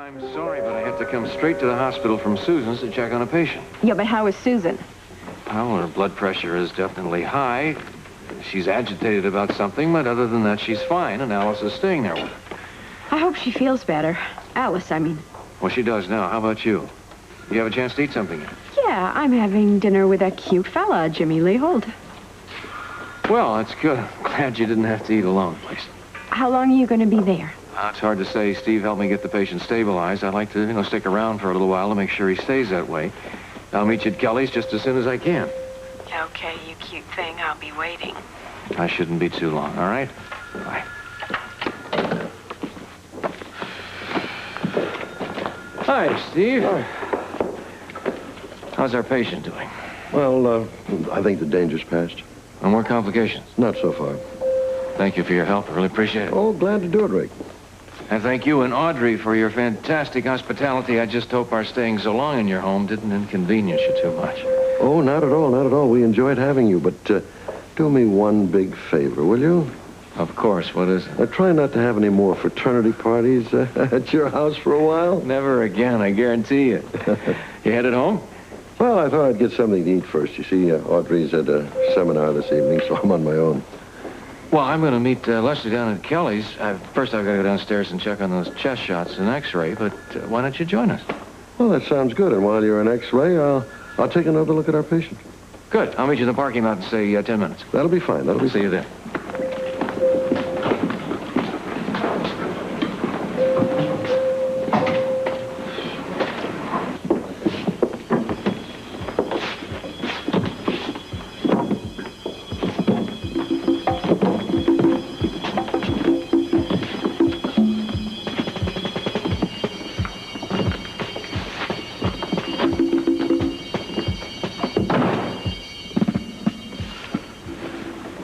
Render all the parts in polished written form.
I'm sorry, but I have to come straight to the hospital from Susan's to check on a patient. Yeah, but how is Susan? Well, her blood pressure is definitely high. She's agitated about something, but other than that, she's fine, and Alice is staying there with her. I hope she feels better. Alice, I mean. Well, she does now. How about you? You have a chance to eat something yet? Yeah, I'm having dinner with that cute fella, Jimmy Leahold. Well, that's good. I'm glad you didn't have to eat alone, please. How long are you going to be there? It's hard to say. Steve helped me get the patient stabilized. I'd like to, stick around for a little while to make sure he stays that way. I'll meet you at Kelly's just as soon as I can. Okay, you cute thing. I'll be waiting. I shouldn't be too long, all right? Bye. Hi, Steve. Hi. How's our patient doing? Well, I think the danger's passed. No more complications? Not so far. Thank you for your help. I really appreciate it. Oh, glad to do it, Rick. And thank you and Audrey for your fantastic hospitality. I just hope our staying so long in your home didn't inconvenience you too much. Oh, not at all, not at all. We enjoyed having you, but do me one big favor, will you? Of course. What is it? Try not to have any more fraternity parties at your house for a while. Never again, I guarantee you. You headed home? Well, I thought I'd get something to eat first. You see, Audrey's at a seminar this evening, so I'm on my own. Well, I'm going to meet Lesley down at Kelly's. First, I've got to go downstairs and check on those chest shots and X-ray, but why don't you join us? Well, that sounds good. And while you're on X-ray, I'll take another look at our patient. Good. I'll meet you in the parking lot in, say, 10 minutes. That'll be fine. That'll be See you then.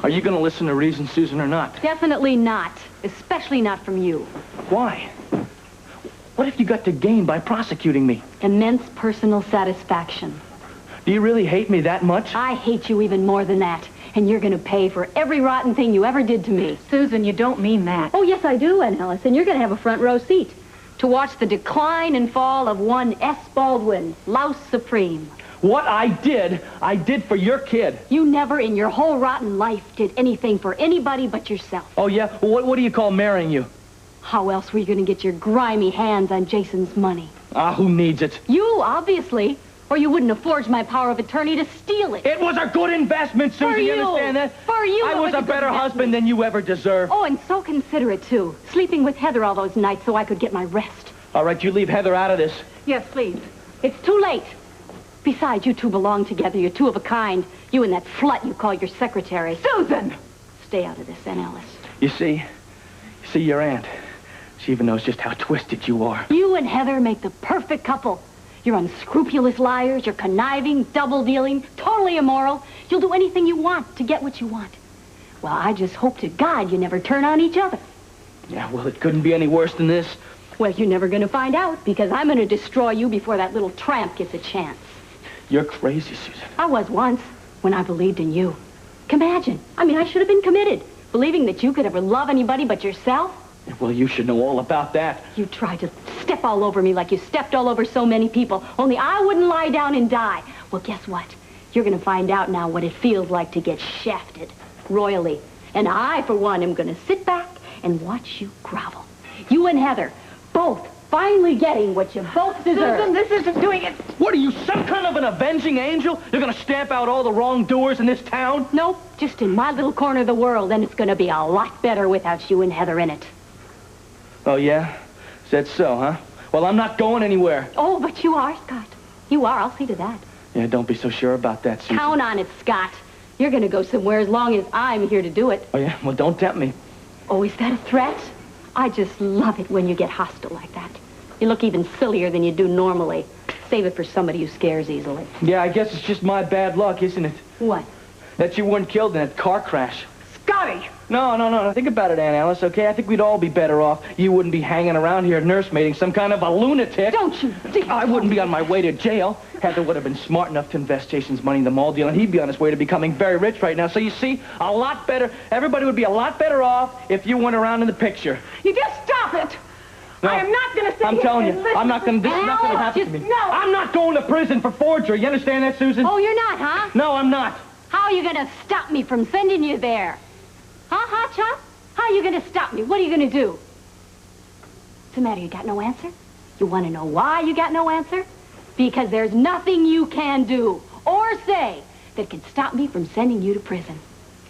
Are you going to listen to reason, Susan, or not? Definitely not. Especially not from you. Why? What have you got to gain by prosecuting me? Immense personal satisfaction. Do you really hate me that much? I hate you even more than that. And you're going to pay for every rotten thing you ever did to me. Susan, you don't mean that. Oh, yes, I do, Aunt Alice. And you're going to have a front row seat to watch the decline and fall of one S. Baldwin, louse supreme. What I did for your kid. You never in your whole rotten life did anything for anybody but yourself. Oh, yeah? Well, what do you call marrying you? How else were you going to get your grimy hands on Jason's money? Who needs it? You, obviously. Or you wouldn't have forged my power of attorney to steal it. It was a good investment, Susan. For you. Understand that? For you. I was a better husband than you ever deserved. Oh, and so considerate, too. Sleeping with Heather all those nights so I could get my rest. All right, you leave Heather out of this. Yes, please. It's too late. Besides, you two belong together. You're two of a kind. You and that slut you call your secretary. Susan! Stay out of this, Aunt Alice. You see, your aunt, she even knows just how twisted you are. You and Heather make the perfect couple. You're unscrupulous liars. You're conniving, double-dealing, totally immoral. You'll do anything you want to get what you want. Well, I just hope to God you never turn on each other. Yeah, well, it couldn't be any worse than this. Well, you're never going to find out, because I'm going to destroy you before that little tramp gets a chance. You're crazy, Susan. I was once, when I believed in you. Imagine. I should have been committed, believing that you could ever love anybody but yourself. Well, you should know all about that. You tried to step all over me like you stepped all over so many people, only I wouldn't lie down and die. Well, guess what? You're going to find out now what it feels like to get shafted, royally. And I, for one, am going to sit back and watch you grovel. You and Heather, both finally getting what you both deserve. Susan, this isn't doing it. What are you, some kind of an avenging angel? You're going to stamp out all the wrongdoers in this town? Nope, just in my little corner of the world, and it's going to be a lot better without you and Heather in it. Oh, yeah? Is that so, huh? Well, I'm not going anywhere. Oh, but you are, Scott. You are. I'll see to that. Yeah, don't be so sure about that, Susan. Count on it, Scott. You're going to go somewhere as long as I'm here to do it. Oh, yeah? Well, don't tempt me. Oh, is that a threat? I just love it when you get hostile like that. You look even sillier than you do normally. Save it for somebody who scares easily. Yeah, I guess it's just my bad luck, isn't it? What? That you weren't killed in that car crash. Scotty! No. Think about it, Aunt Alice, okay? I think we'd all be better off. You wouldn't be hanging around here nursemaiding some kind of a lunatic. Don't you dare! I wouldn't be on my way to jail. Heather would have been smart enough to invest Jason's money in the mall deal, and he'd be on his way to becoming very rich right now. So you see, a lot better. Everybody would be a lot better off if you weren't around in the picture. You just stop it! No. I am not going to sit I'm here telling and you, listen. I'm not going to, this is not going to happen to me. No. I'm not going to prison for forgery. You understand that, Susan? Oh, you're not, huh? No, I'm not. How are you going to stop me from sending you there? Huh, Chop? How are you going to stop me? What are you going to do? What's the matter? You got no answer? You want to know why you got no answer? Because there's nothing you can do or say that can stop me from sending you to prison.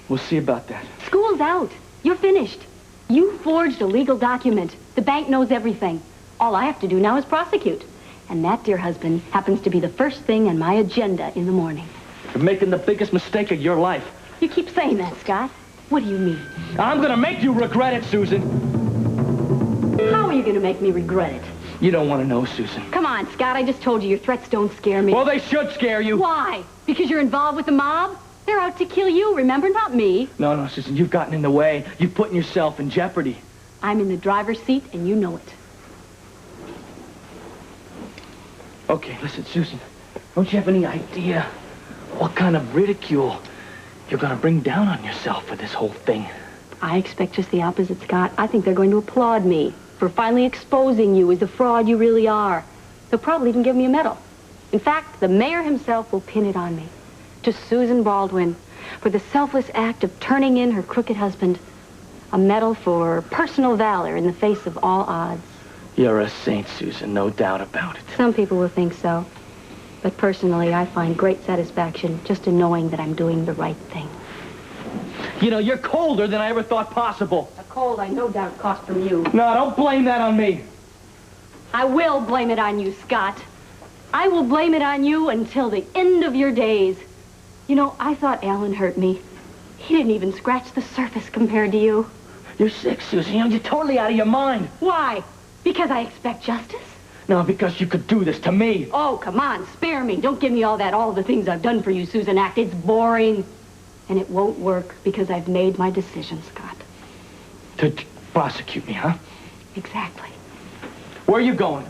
We'll see about that. School's out. You're finished. You forged a legal document. The bank knows everything. All I have to do now is prosecute. And that, dear husband, happens to be the first thing on my agenda in the morning. You're making the biggest mistake of your life. You keep saying that, Scott. What do you mean? I'm going to make you regret it, Susan. How are you going to make me regret it? You don't want to know, Susan. Come on, Scott. I just told you your threats don't scare me. Well, they should scare you. Why? Because you're involved with the mob? They're out to kill you, remember? Not me. No, Susan, you've gotten in the way. You've put yourself in jeopardy. I'm in the driver's seat, and you know it. Okay, listen, Susan. Don't you have any idea what kind of ridicule you're going to bring down on yourself for this whole thing? I expect just the opposite, Scott. I think they're going to applaud me for finally exposing you as the fraud you really are. They'll probably even give me a medal. In fact, the mayor himself will pin it on me. To Susan Baldwin for the selfless act of turning in her crooked husband. A medal for personal valor in the face of all odds. You're a saint, Susan, no doubt about it. Some people will think so. But personally, I find great satisfaction just in knowing that I'm doing the right thing. You know, you're colder than I ever thought possible. A cold I no doubt cost from you. No, don't blame that on me. I will blame it on you, Scott. I will blame it on you until the end of your days. You know, I thought Alan hurt me. He didn't even scratch the surface compared to you. You're sick, Susan. You know, you're totally out of your mind. Why? Because I expect justice? No, because you could do this to me. Oh, come on, spare me. Don't give me all the things I've done for you, Susan act. It's boring. And it won't work because I've made my decision, Scott. To prosecute me, huh? Exactly. Where are you going?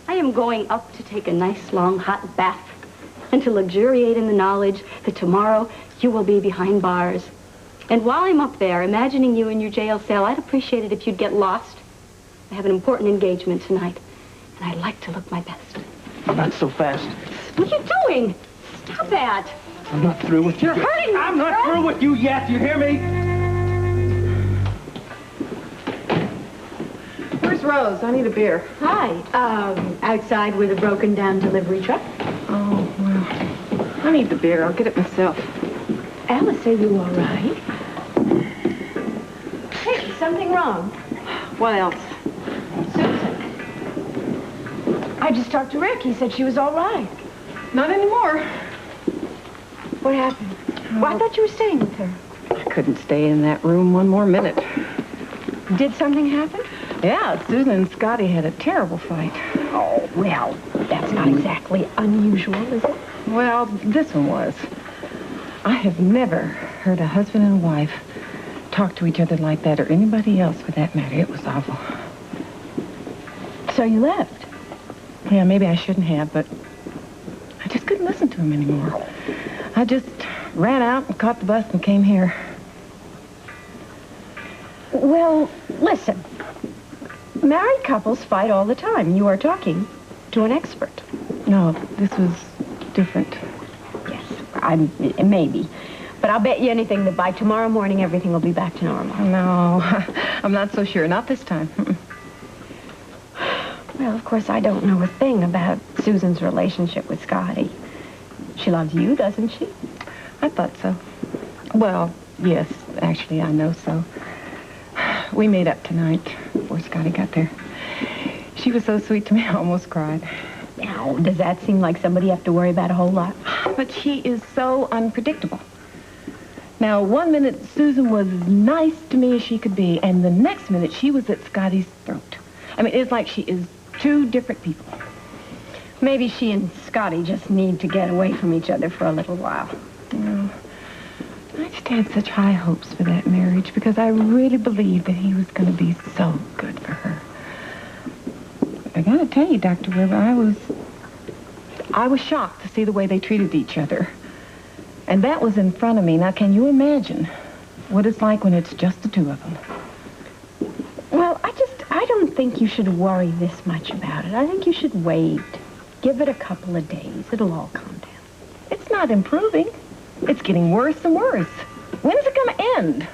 I am going up to take a nice, long, hot bath and to luxuriate in the knowledge that tomorrow you will be behind bars. And while I'm up there, imagining you in your jail cell, I'd appreciate it if you'd get lost. I have an important engagement tonight, and I'd like to look my best. Not so fast. What are you doing? Stop that. I'm not through with you. You're hurting me, I'm not Fred. through with you yet. You hear me? Where's Rose? I need a beer. Hi. Outside with a broken down delivery truck. Oh, well, I need the beer. I'll get it myself. Alice, are you all right? Hey, is something wrong? What else? Susan. I just talked to Rick. He said she was all right. Not anymore. What happened? Well, I thought you were staying with her. I couldn't stay in that room one more minute. Did something happen? Yeah, Susan and Scotty had a terrible fight. Oh, well, that's not exactly unusual, is it? Well, this one was. I have never heard a husband and wife talk to each other like that, or anybody else for that matter. It was awful. So you left? Yeah, maybe I shouldn't have, but I just couldn't listen to him anymore. I just ran out and caught the bus and came here. Well, listen. Married couples fight all the time. You are talking to an expert. No, this was different. Yes, maybe. But I'll bet you anything that by tomorrow morning everything will be back to normal. No, I'm not so sure. Not this time. Well, of course, I don't know a thing about Susan's relationship with Scotty. She loves you, doesn't she? I thought so. Well, yes, actually, I know so. We made up tonight before Scotty got there. She was so sweet to me, I almost cried. Now, does that seem like somebody you have to worry about a whole lot? But she is so unpredictable. Now, one minute, Susan was as nice to me as she could be, and the next minute, she was at Scotty's throat. I mean, it's like she is two different people. Maybe she and Scotty just need to get away from each other for a little while. No. I just had such high hopes for that marriage because I really believed that he was going to be so good for her. But I got to tell you, Dr. Weber, I was shocked to see the way they treated each other. And that was in front of me. Now, can you imagine what it's like when it's just the two of them? Well, I don't think think you should worry this much about it. I think you should wait. Give it a couple of days. It'll all calm down. It's not improving. It's getting worse and worse. When's it going to end?